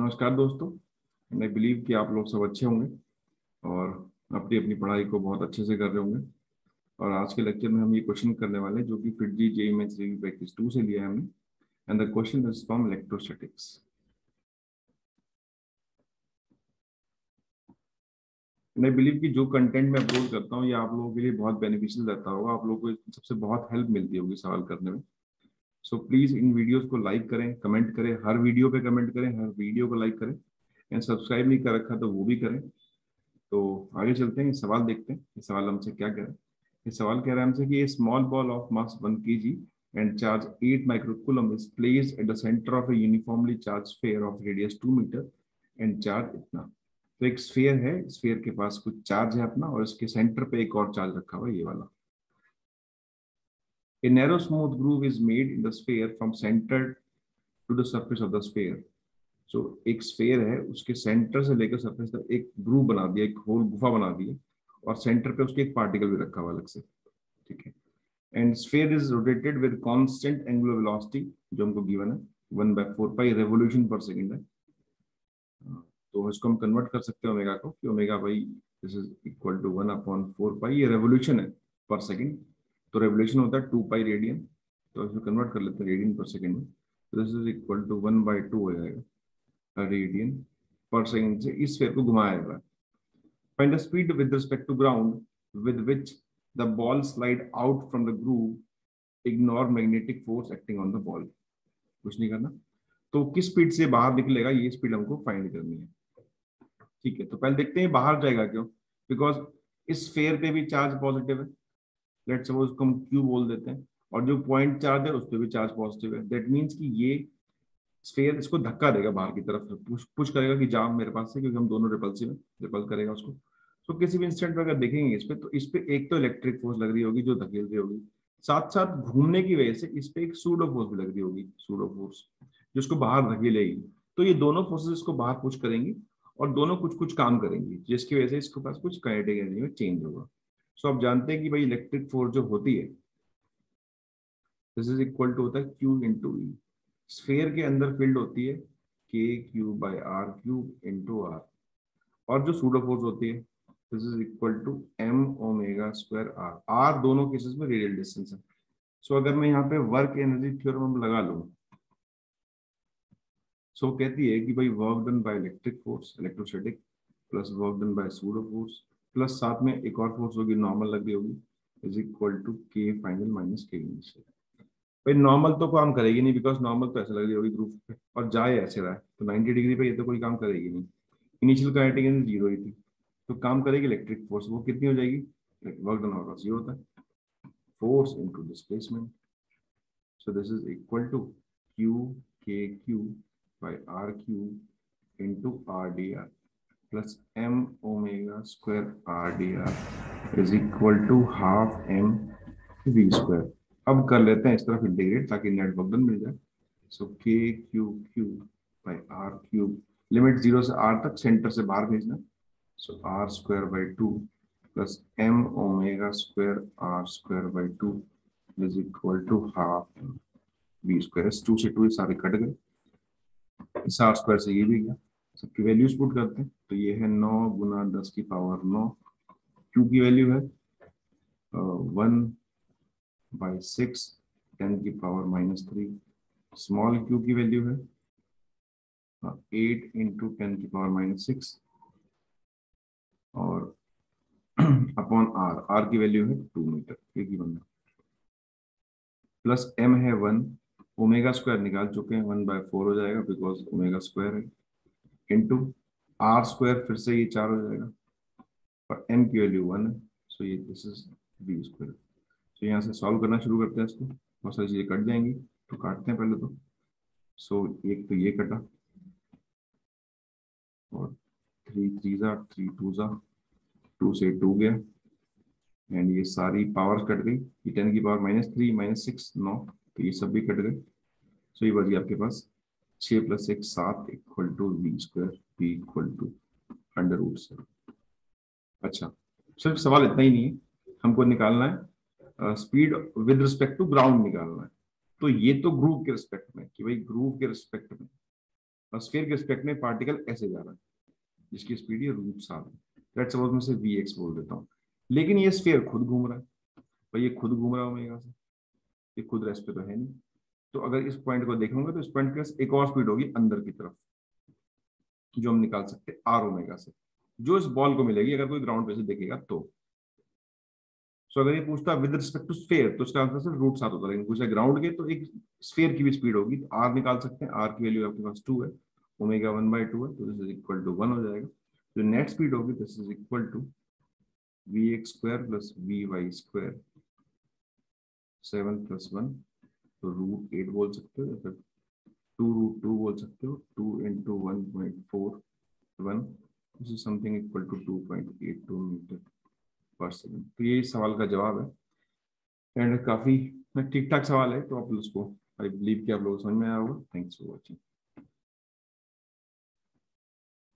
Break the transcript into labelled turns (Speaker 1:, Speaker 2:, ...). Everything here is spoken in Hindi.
Speaker 1: नमस्कार दोस्तों। मैं बिलीव कि आप लोग सब अच्छे होंगे और अपनी अपनी पढ़ाई को बहुत अच्छे से कर रहे होंगे। और आज के लेक्चर में हम ये क्वेश्चन करने वाले हैं जो कि FIITJEE JEE mains review practice 2 से लिया है हमने। And the question is from electrostatics. मैं बिलीव कि जो कंटेंट मैं अपलोड करता हूँ ये आप लोगों के लिए बहुत बेनिफिशियल रहता होगा, आप लोगों को सबसे बहुत हेल्प मिलती होगी सवाल करने में। सो प्लीज इन वीडियोस को लाइक करें, कमेंट करें, हर वीडियो पे कमेंट करें, हर वीडियो को लाइक करें। एंड सब्सक्राइब नहीं कर रखा तो वो भी करें। तो आगे चलते हैं, ये सवाल देखते हैं। ये सवाल हमसे क्या कह रहा है। ये सवाल कह रहा है हमसे कि a small ball of mass 1 kg and charge 8 microcoulomb is placed at the centre of a uniformly charge sphere of radius 2 metre and charge इतना। तो एक स्फीयर है, स्फीयर के पास कुछ चार्ज है अपना, और इसके सेंटर पे एक और चार्ज रखा हुआ है, ये वाला। A narrow smooth groove is made in the sphere from centre to the surface of the sphere. जो एक स्फेयर है उसके सेंटर से लेकर सरफेस तक एक ग्रूव बना दिया, एक होल गुफा बना दी है, और सेंटर पे उसके एक पार्टिकल भी रखा हुआ अलग से। ठीक है। And sphere is rotated with constant angular velocity, जो हमको गिवन है 1/4 पाई रेवोल्यूशन पर सेकंड है। तो इसको हम कन्वर्ट कर सकते हैं ओमेगा को, कि ओमेगा भाई दिस इज इक्वल टू 1/4 पाई, ये रेवोल्यूशन है पर सेकंड। तो रेवोल्यूशन होता है 2 पाई रेडियन। तो इसको कन्वर्ट कर लेते हैं रेडियन पर सेकंड में। तो दिस इज इक्वल टू 1/2 हो जाएगा रेडियन पर सेकंड से इस स्फीयर को घुमाया जा रहा है। Find the speed with respect to ground with which the ball slide out from the groove. Ignore magnetic force acting on the ball. कुछ नहीं करना। तो किस स्पीड से बाहर निकलेगा, ये स्पीड हमको फाइंड करनी है। ठीक है, तो पहले देखते हैं बाहर जाएगा क्यों। बिकॉज इस स्फीयर पे भी चार्ज पॉजिटिव है। लेट्स सपोज उसको हम क्यू बोल देते हैं, और जो पॉइंट चार्ज है उस पर भी चार्ज पॉजिटिव है। दैट मीन्स कि ये स्फीयर इसको धक्का देगा बाहर की तरफ, पुश पुश करेगा कि जा मेरे पास से, क्योंकि हम दोनों रिपल्सिव है, रिपल करेगा उसको। तो किसी भी इंस्टेंट पर अगर देखेंगे इस पे, तो इस पे एक तो इलेक्ट्रिक फोर्स लग रही होगी जो धकेल रही होगी, साथ साथ घूमने की वजह से इस पे एक सूडो फोर्स भी लग रही होगी, सूडो फोर्स जिसको बाहर धकेलेगी। तो ये दोनों फोर्सेस इसको बाहर पुश करेंगी, और दोनों कुछ कुछ काम करेंगी, जिसकी वजह से इसके पास कुछ काइनेटिक एनर्जी में चेंज होगा। सो आप जानते हैं कि भाई इलेक्ट्रिक फोर्स जो होती है दिस इज इक्वल टू होता है क्यू इंटू ई। स्फीयर के अंदर फील्ड होती है k³/r³ इंटू आर। और जो सूडो फोर्स होती है this is equal to m⍵²r। R दोनों केसेस में रेडियल डिस्टेंस है। सो अगर मैं यहाँ पे वर्क एनर्जी थ्योरम लगा लूँ, सो कहती है कि भाई work done by electric force electrostatic plus work done by pseudo force plus साथ में एक और फोर्स होगी नॉर्मल लग रही होगी, is equal to k final minus k initial. भाई नॉर्मल तो काम करेगी नहीं, बिकॉज नॉर्मल तो ऐसे लग रही होगी ग्रुप पे, और जाए ऐसे रहा है तो 90 डिग्री पे ये तो कोई काम करेगी नहीं। इनिशियल काइनेटिक एनर्जी 0 ही थी, तो काम करेगी इलेक्ट्रिक फोर्स। वो कितनी हो जाएगी, वर्क डन होगा 0 होता है, force into displacement. So this is equal to Q/K³ into R/dr plus m⍵²R/dr is equal to half mv²। अब कर लेते हैं इस तरफ इंटीग्रेट ताकि नेट वर्क डन मिल जाए। सो K³/R³ लिमिट 0 से R तक, सेंटर से बाहर भेजना। So R²/2 plus m⍵²R²/2 is equal to half v²। 2 से 2 सारे कट गए, इस R² से ये भी गया। सबकी वैल्यूज पुट करते हैं, तो ये है 9 गुना 10⁻9। Q की वैल्यू है 1/6 10⁻³ स्मॉल q की वैल्यू है 8 इंटू 10⁻⁶ और अपॉन r की वैल्यू है 2 मीटर, एक ही बंदा। प्लस m है 1, ओमेगा² निकाल चुके हैं, 1/4 हो जाएगा बिकॉज ओमेगा² है, इंटू r² फिर से ये 4 हो जाएगा, और m की वैल्यू 1 है, सो ये दिस इज v²। तो यहाँ से सॉल्व करना शुरू करते हैं इसको, बहुत सारी चीजें कट जाएंगी, तो काटते हैं पहले तो। सो एक तो ये कटा, और 3 3 3 2 2 से 2 गया, एंड ये सारी पावर्स कट गई, ये 10⁻³ -6 9, तो ये सब भी कट गए। सो ये बच गया आपके पास 6 + 1 7 equal to v², p equal to √7। अच्छा, सिर्फ सवाल इतना ही नहीं है, हमको निकालना है speed with respect to ground निकालना है। तो ये तो ग्रूव के रिस्पेक्ट में, कि भाई ग्रूव के रिस्पेक्ट में और स्फीयर के रिस्पेक्ट में पार्टिकल ऐसे जा रहा है जिसकी स्पीड ये √7 है। लेट्स सपोज मैं से vx बोल देता हूँ, लेकिन ये स्फीयर खुद घूम रहा है, भाई ये खुद घूम रहा है ओमेगा से, ये खुद रेस्ट पे तो है नहीं। तो अगर इस पॉइंट को देखोगे तो इस पॉइंट के पास एक और स्पीड होगी अंदर की तरफ, जो हम निकाल सकते हैं आर ओमेगा से, जो इस बॉल को मिलेगी अगर कोई ग्राउंड पे से देखेगा तो। सो अगर ये पूछता विद रिस्पेक्ट टू स्फीयर तो उसका आंसर सिर्फ √7 होता है, लेकिन पूछा ग्राउंड के तो एक स्फीयर की भी स्पीड होगी, तो आर निकाल सकते हैं, आर की वैल्यू आपके पास 2 है, ओमेगा 1/2 है, तो दिस इज इक्वल टू 1 हो जाएगा। जो नेट स्पीड होगी this is equal to vx² + vy², 7 + 1, तो √8 बोल सकते हो या फिर 2√2 बोल सकते हो, 2 × 1.41, this is something equal to 2.82 metre पर सेकेंड। तो ये इस सवाल का जवाब है, एंड काफी ठीक ठाक सवाल है, तो आप उसको आई बिलीव कि आप लोगों को समझ में आया होगा। Thanks for watching.